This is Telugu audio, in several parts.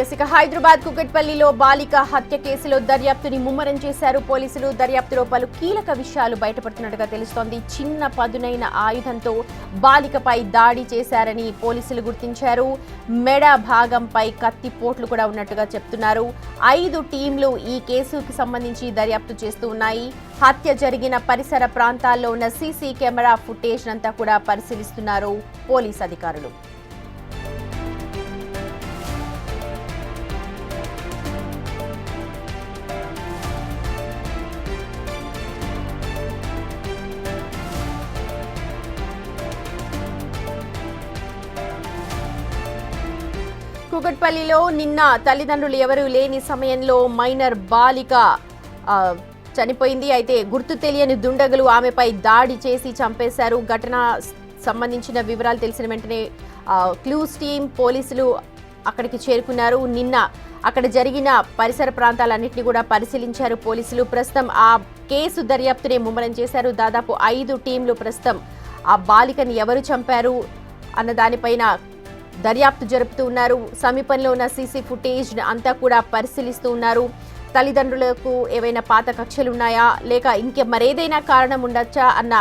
ఇక హైదరాబాద్ కుకట్పల్లిలో బాలిక హత్య కేసులో దర్యాప్తుని ముమ్మరం చేశారు పోలీసులు. దర్యాప్తులో పలు కీలక విషయాలు బయటపడుతున్నట్టుగా తెలుస్తోంది. చిన్న పదునైన ఆయుధంతో బాలికపై దాడి చేశారని పోలీసులు గుర్తించారు. మెడ భాగంపై కత్తి పోట్లు కూడా ఉన్నట్టుగా చెప్తున్నారు. 5 టీంలు ఈ కేసుకు సంబంధించి దర్యాప్తు చేస్తూ ఉన్నాయి. హత్య జరిగిన పరిసర ప్రాంతాల్లో ఉన్న సీసీ కెమెరా ఫుటేజ్ అంతా కూడా పరిశీలిస్తున్నారు పోలీస్ అధికారులు. కుకట్పల్లిలో నిన్న తల్లిదండ్రులు ఎవరూ లేని సమయంలో మైనర్ బాలిక చనిపోయింది. అయితే గుర్తు తెలియని దుండగులు ఆమెపై దాడి చేసి చంపేశారు. ఘటన సంబంధించిన వివరాలు తెలిసిన వెంటనే క్లూస్ టీం పోలీసులు అక్కడికి చేరుకున్నారు. నిన్న అక్కడ జరిగిన పరిసర ప్రాంతాలన్నింటినీ కూడా పరిశీలించారు పోలీసులు. ప్రస్తుతం ఆ కేసు దర్యాప్తునే ముమ్మరం చేశారు. దాదాపు 5 టీంలు ప్రస్తుతం ఆ బాలికని ఎవరు చంపారు అన్న దానిపైన దర్యాప్తు జరుపుతూ ఉన్నారు. సమీపంలో ఉన్న సీసీ ఫుటేజ్ అంతా కూడా పరిశీలిస్తూ ఉన్నారు. తల్లిదండ్రులకు ఏవైనా పాత కక్షలున్నాయా లేక మరేదైనా కారణం ఉండొచ్చా అన్న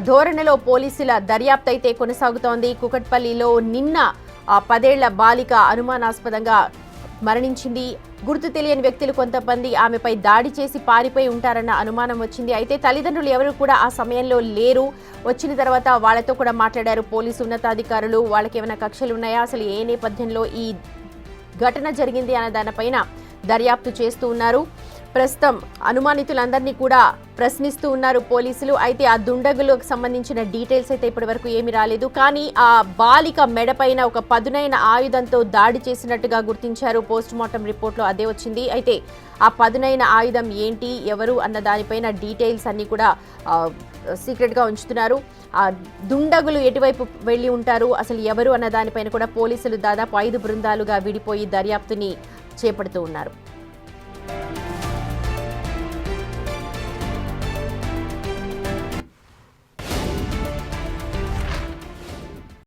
ధోరణిలో పోలీసుల దర్యాప్తు అయితే కొనసాగుతోంది. కుకట్పల్లిలో నిన్న 10 ఏళ్ల బాలిక అనుమానాస్పదంగా మరణించింది. గుర్తు తెలియని వ్యక్తులు కొంతమంది ఆమెపై దాడి చేసి పారిపోయి ఉంటారన్న అనుమానం వచ్చింది. అయితే తల్లిదండ్రులు ఎవరు కూడా ఆ సమయంలో లేరు. వచ్చిన తర్వాత వాళ్ళతో కూడా మాట్లాడారు పోలీసు ఉన్నతాధికారులు. వాళ్ళకి ఏమైనా కక్షలు ఉన్నాయా, అసలు ఏ నేపథ్యంలో ఈ ఘటన జరిగింది అన్న దానిపైన దర్యాప్తు చేస్తూ ఉన్నారు. ప్రస్తుతం అనుమానితులందరినీ కూడా ప్రశ్నిస్తూ ఉన్నారు పోలీసులు. అయితే ఆ దుండగులకు సంబంధించిన డీటెయిల్స్ అయితే ఇప్పటి వరకు ఏమీ రాలేదు. కానీ ఆ బాలిక మెడపైన ఒక పదునైన ఆయుధంతో దాడి చేసినట్టుగా గుర్తించారు. పోస్ట్ మార్టం రిపోర్ట్లో అదే వచ్చింది. అయితే ఆ పదునైన ఆయుధం ఏంటి, ఎవరు అన్న దానిపైన డీటెయిల్స్ అన్ని కూడా సీక్రెట్గా ఉంచుతున్నారు. ఆ దుండగులు ఎటువైపు వెళ్ళి ఉంటారు, అసలు ఎవరు అన్న దానిపైన కూడా పోలీసులు దాదాపు 5 బృందాలుగా విడిపోయి దర్యాప్తుని చేపడుతూ ఉన్నారు.